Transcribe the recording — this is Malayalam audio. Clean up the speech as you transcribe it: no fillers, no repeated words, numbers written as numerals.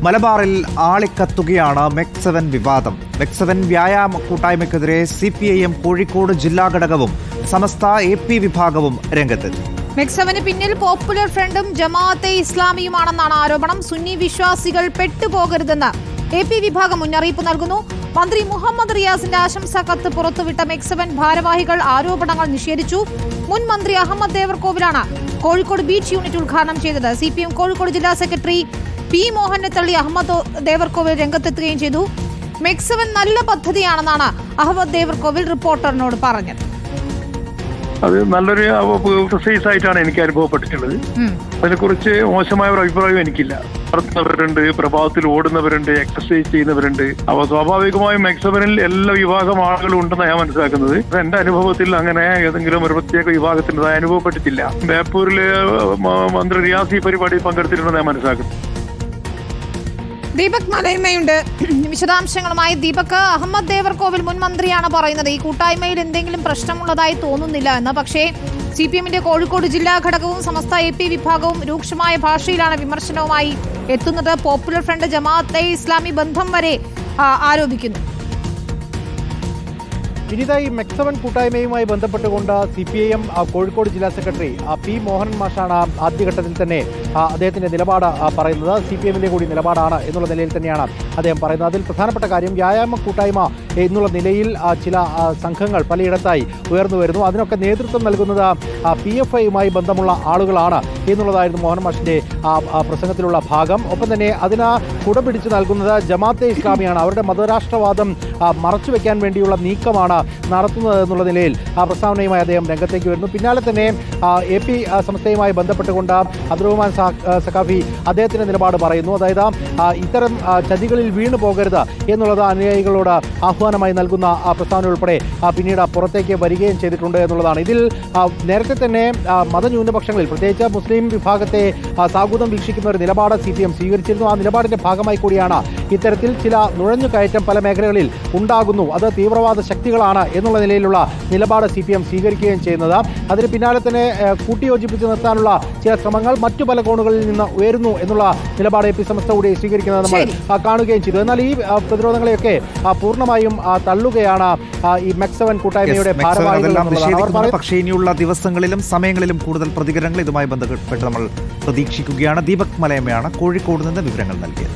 മലബാറിൽ ആളിക്കത്തുകയാണ് മെക്7 വിവാദം. മെക്7 വ്യായാമ കൂട്ടായ്മയ്ക്കെതിരെ CPIM കോഴിക്കോട് ജില്ലാ ഘടകവും സമസ്ത AP വിഭാഗവും രംഗത്തെത്തി. മെക്7 പിന്നിൽ പോപ്പുലർ ഫ്രണ്ടും ജമാഅത്തെ ഇസ്ലാമിയുമാണെന്നാണ് ആരോപണം. സുന്നി വിശ്വാസികൾ പെട്ടുപോകരുതെന്ന് AP വിഭാഗം മുന്നറിയിപ്പ് നൽകുന്നു. മന്ത്രി മുഹമ്മദ് റിയാസിന്റെ ആശംസാ കത്ത് പുറത്തുവിട്ട മെക്7 ഭാരവാഹികൾ ആരോപണങ്ങൾ നിഷേധിച്ചു. മുൻ മന്ത്രി അഹമ്മദ് ദേവർകോവിലാണ് കോഴിക്കോട് ബീച്ച് യൂണിറ്റ് ഉദ്ഘാടനം ചെയ്തത്. CPM കോഴിക്കോട് ജില്ലാ സെക്രട്ടറി P മോഹനെ തള്ളി അഹമ്മദ് ദേവർകോവിൽ രംഗത്തെത്തുകയും ചെയ്തു. മെക്7 നല്ല പദ്ധതിയാണെന്നാണ് അഹമ്മദ് ദേവർകോവിൽ റിപ്പോർട്ടറിനോട് പറഞ്ഞത്. അത് നല്ലൊരു എക്സസൈസ് ആയിട്ടാണ് എനിക്ക് അനുഭവപ്പെട്ടിട്ടുള്ളത്. അതിനെക്കുറിച്ച് മോശമായ ഒരു അഭിപ്രായം എനിക്കില്ല. നടത്തുന്നവരുണ്ട്, പ്രഭാതത്തിൽ ഓടുന്നവരുണ്ട്, എക്സസൈസ് ചെയ്യുന്നവരുണ്ട്. അപ്പോൾ സ്വാഭാവികമായും മെക്7 എല്ലാ വിഭാഗം ആളുകളും ഉണ്ടെന്ന് ഞാൻ മനസ്സിലാക്കുന്നത്. എന്റെ അനുഭവത്തിൽ അങ്ങനെ ഏതെങ്കിലും ഒരു പ്രത്യേക വിഭാഗത്തിൻ്റെതായി അനുഭവപ്പെട്ടിട്ടില്ല. ബേപ്പൂരില് മന്ത്രി റിയാസ് ഈ പരിപാടിയിൽ പങ്കെടുത്തിട്ടുണ്ടെന്ന് ഞാൻ മനസ്സിലാക്കുന്നു. ദീപക് മലയമ്മയുണ്ട് വിശദാംശങ്ങളുമായി. ദീപക്, അഹമ്മദ് ദേവർകോവിൽ മുൻ മന്ത്രിയാണ് പറയുന്നത് ഈ കൂട്ടായ്മയിൽ എന്തെങ്കിലും പ്രശ്നമുള്ളതായി തോന്നുന്നില്ല എന്ന്. പക്ഷേ CPMന്റെ കോഴിക്കോട് ജില്ലാ ഘടകവും സമസ്ത AP വിഭാഗവും രൂക്ഷമായ ഭാഷയിലാണ് വിമർശനവുമായി എത്തുന്നത്. പോപ്പുലർ ഫ്രണ്ട് ജമാഅത്തെ ഇസ്ലാമി ബന്ധം വരെ ആരോപിക്കുന്നു. വിനീത, ഈ മെക്7 കൂട്ടായ്മയുമായി ബന്ധപ്പെട്ടുകൊണ്ട് CPIM കോഴിക്കോട് ജില്ലാ സെക്രട്ടറി P മോഹൻ മാഷാണ് ആദ്യഘട്ടത്തിൽ തന്നെ അദ്ദേഹത്തിന്റെ നിലപാട് പറയുന്നത്. CPMന്റെ കൂടി നിലപാടാണ് എന്നുള്ള നിലയിൽ തന്നെയാണ് അദ്ദേഹം പറയുന്നത്. അതിൽ പ്രധാനപ്പെട്ട കാര്യം വ്യായാമ കൂട്ടായ്മ എന്നുള്ള നിലയിൽ ചില സംഘങ്ങൾ പലയിടത്തായി ഉയർന്നു വരുന്നു. അതിനൊക്കെ നേതൃത്വം നൽകുന്നത് PFIയുമായി ബന്ധമുള്ള ആളുകളാണ് എന്നുള്ളതായിരുന്നു മോഹൻ മാഷിന്റെ പ്രസംഗത്തിലുള്ള ഭാഗം. ഒപ്പം തന്നെ അതിന് കുടപിടിച്ച് നൽകുന്നത് ജമാഅത്തെ ഇസ്ലാമിയാണ്. അവരുടെ മതരാഷ്ട്രവാദം മറച്ചുവെക്കാൻ വേണ്ടിയുള്ള നീക്കമാണ് നടത്തുന്നത് എന്നുള്ള നിലയിൽ പ്രസ്താവനയുമായി അദ്ദേഹം രംഗത്തേക്ക് വരുന്നു. പിന്നാലെ തന്നെ AP സംസ്ഥയുമായി ബന്ധപ്പെട്ടുകൊണ്ട് അബ്ദുറഹ്മാൻ സഖാഫി അദ്ദേഹത്തിന്റെ നിലപാട് പറയുന്നു. അതായത് ഇത്തരം ചതികളിൽ വീണു പോകരുത് എന്നുള്ളത് അനുയായികളോട് ആഹ്വാനമായി നൽകുന്ന പ്രസ്താവന ഉൾപ്പെടെ പിന്നീട് പുറത്തേക്ക് വരികയും ചെയ്തിട്ടുണ്ട് എന്നുള്ളതാണ്. ഇതിൽ നേരത്തെ തന്നെ മതന്യൂനപക്ഷങ്ങളിൽ പ്രത്യേകിച്ച് മുസ്ലിം വിഭാഗത്തെ സാഗൂതം വീക്ഷിക്കുന്ന ഒരു നിലപാട് CPM സ്വീകരിച്ചിരുന്നു. ആ നിലപാടിന്റെ ഭാഗമായി കൂടിയാണ് ഇത്തരത്തിൽ ചില നുഴഞ്ഞുകയറ്റം പല മേഖലകളിൽ ഉണ്ടാകുന്നു, അത് തീവ്രവാദ ശക്തികളാണ് എന്നുള്ള നിലയിലുള്ള നിലപാട് CPM സ്വീകരിക്കുകയും ചെയ്യുന്നത്. അതിന് പിന്നാലെ തന്നെ കൂട്ടിയോജിപ്പിച്ച് നിർത്താനുള്ള ചില ശ്രമങ്ങൾ മറ്റു പല കോണുകളിൽ നിന്ന് ഉയരുന്നു എന്നുള്ള നിലപാട് AP സമസ്ത കൂടി സ്വീകരിക്കുന്നത് നമ്മൾ കാണുകയും ചെയ്തു. എന്നാൽ ഈ പ്രതിരോധങ്ങളെയൊക്കെ പൂർണ്ണമായും തള്ളുകയാണ് ഈ മെക്7 കൂട്ടായ്മയുടെ ഭാരവാഹികൾ. പക്ഷേ ഇനിയുള്ള ദിവസങ്ങളിലും സമയങ്ങളിലും കൂടുതൽ പ്രതികരണങ്ങൾ ഇതുമായി ബന്ധപ്പെട്ട് നമ്മൾ പ്രതീക്ഷിക്കുകയാണ്. ദീപക് മലയമ്മയാണ് കോഴിക്കോട് നിന്ന് വിവരങ്ങൾ നൽകിയത്.